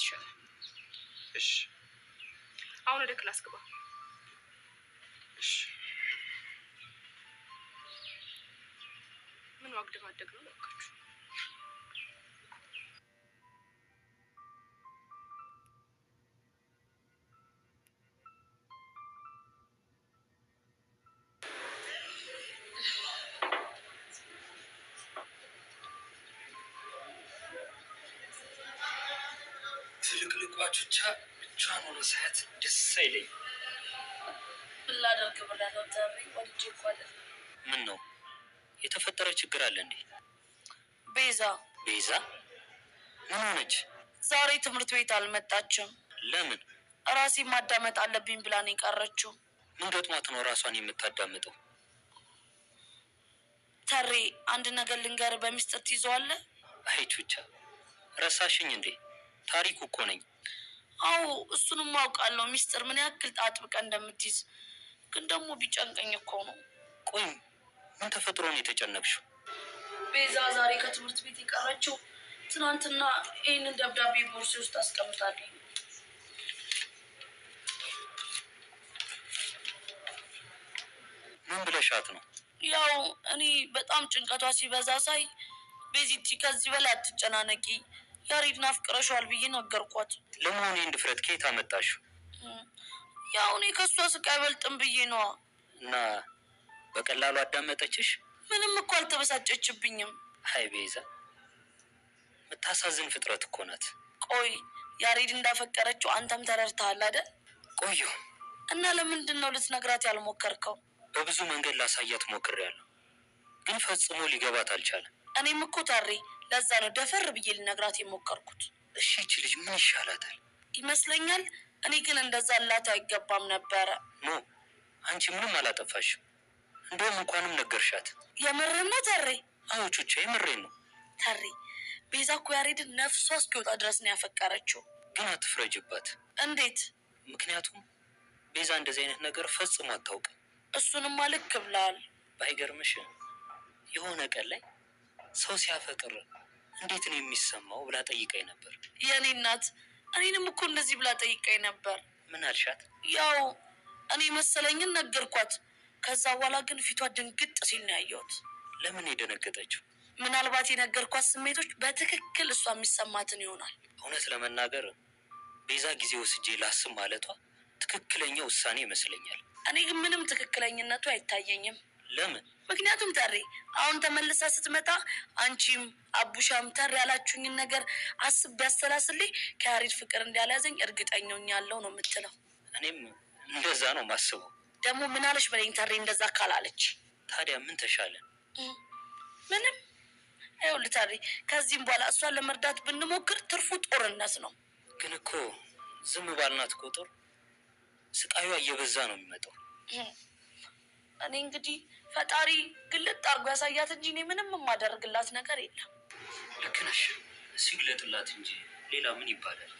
ይሻላል። እሺ አሁን ወደ ክላስ ግባ። እሺ ምን ዋግድ ማደግ ነው ለካችሁ? ትልቅልቋቹቻ ብቻዋን ሆኖ ሳያት ደስ አይለኝ። ብላደርግ ብላ ነው ተሪ ወልጅ ይቆለ። ምን ነው የተፈጠረ ችግር አለ እንዴ? ቤዛ ምን ሆነች? ዛሬ ትምህርት ቤት አልመጣችም። ለምን? ራሴ ማዳመጥ አለብኝ ብላ ነው የቀረችው። ምን ገጥሟት ነው ራሷን የምታዳምጠው? ተሪ አንድ ነገር ልንገር፣ በሚስጥር ትይዘዋለህ? አይ ቹቻ ረሳሽኝ እንዴ? ታሪኩ እኮ ነኝ። አዎ እሱንም አውቃለሁ፣ ሚስጥር ምን ያክል አጥብቀ እንደምትይዝ። ግን ደግሞ ቢጨንቀኝ እኮ ነው። ቆይ ምን ተፈጥሮ ነው የተጨነቅሽው? ቤዛ ዛሬ ከትምህርት ቤት የቀረችው ትናንትና ይህንን ደብዳቤ ቦርሴ ውስጥ አስቀምጣለኝ። ምን ብለሻት ነው? ያው እኔ በጣም ጭንቀቷ ሲበዛ ሳይ ቤዚቲ ከዚህ በላይ አትጨናነቂ፣ ያሬድን አፍቅረሻል ብዬ ነገርኳት። ለመሆኑ ይህን ድፍረት ከየት አመጣሽው? ያው እኔ ከእሷ ስቃይ አይበልጥም ብዬ ነዋ። እና በቀላሉ አዳመጠችሽ? ምንም እኮ አልተበሳጨችብኝም። አይ ቤዛ የምታሳዝን ፍጥረት እኮ ናት። ቆይ ያሬድ እንዳፈቀረችው አንተም ተረድተሃል አይደል? ቆዩ እና ለምንድን ነው ልትነግራት ያልሞከርከው? በብዙ መንገድ ላሳያት ሞክሬያለሁ፣ ግን ፈጽሞ ሊገባት አልቻለም። እኔም እኮ ታሬ ለዛ ነው ደፈር ብዬ ልነግራት የሞከርኩት። እሺ ይቺ ልጅ ምን ይሻላታል? ይመስለኛል እኔ ግን እንደዛ ላት አይገባም ነበረ። ኖ አንቺ ምንም አላጠፋሽም። እንደውም እንኳንም ነገርሻት። የምርህን ነው ታሬ? አዎ ቹቻ የምሬን ነው። ታሬ ቤዛ እኮ ያሬድን ነፍሷ እስኪወጣ ድረስ ነው ያፈቀረችው። ግን አትፍረጅባት። እንዴት? ምክንያቱም ቤዛ እንደዚህ አይነት ነገር ፈጽሞ አታውቅም። እሱንማ ልክ ብለሃል። ባይገርምሽ የሆነ ቀን ላይ ሰው ሲያፈቅር እንዴት ነው የሚሰማው ብላ ጠይቀኝ ነበር። የኔ እናት እኔንም እኮ እንደዚህ ብላ ጠይቀኝ ነበር። ምን አልሻት? ያው እኔ መሰለኝን ነገርኳት። ከዛ በኋላ ግን ፊቷ ድንግጥ ሲል ነው ያየሁት። ለምን የደነገጠችው? ምናልባት የነገርኳት ስሜቶች በትክክል እሷ የሚሰማትን ይሆናል። እውነት ለመናገር ቤዛ ጊዜ ወስጄ ላስብ ማለቷ ትክክለኛ ውሳኔ ይመስለኛል። እኔ ግን ምንም ትክክለኝነቱ አይታየኝም። ለምን? ምክንያቱም ተሬ አሁን ተመልሳ ስትመጣ አንቺም አቡሻም ተሬ ያላችሁኝን ነገር አስብ ቢያሰላስልኝ ከያሬድ ፍቅር እንዳልያዘኝ እርግጠኛኛለሁ ነው የምትለው። እኔም እንደዛ ነው ማስበው። ደግሞ ምን አለሽ በለኝ ተሬ እንደዛ ካላለች። ታዲያ ምን ተሻለን? ምንም። ይኸውልህ ተሬ ከዚህም በኋላ እሷን ለመርዳት ብንሞክር ትርፉ ጦርነት ነው። ግን እኮ ዝም ባልናት ቁጥር ስቃዩዋ እየበዛ ነው የሚመጣው። እኔ እንግዲህ ፈጣሪ ግልጥ አድርጎ ያሳያት እንጂ እኔ ምንም የማደርግላት ነገር የለም። ልክ ነሽ። ሲግለጥላት እንጂ ሌላ ምን ይባላል?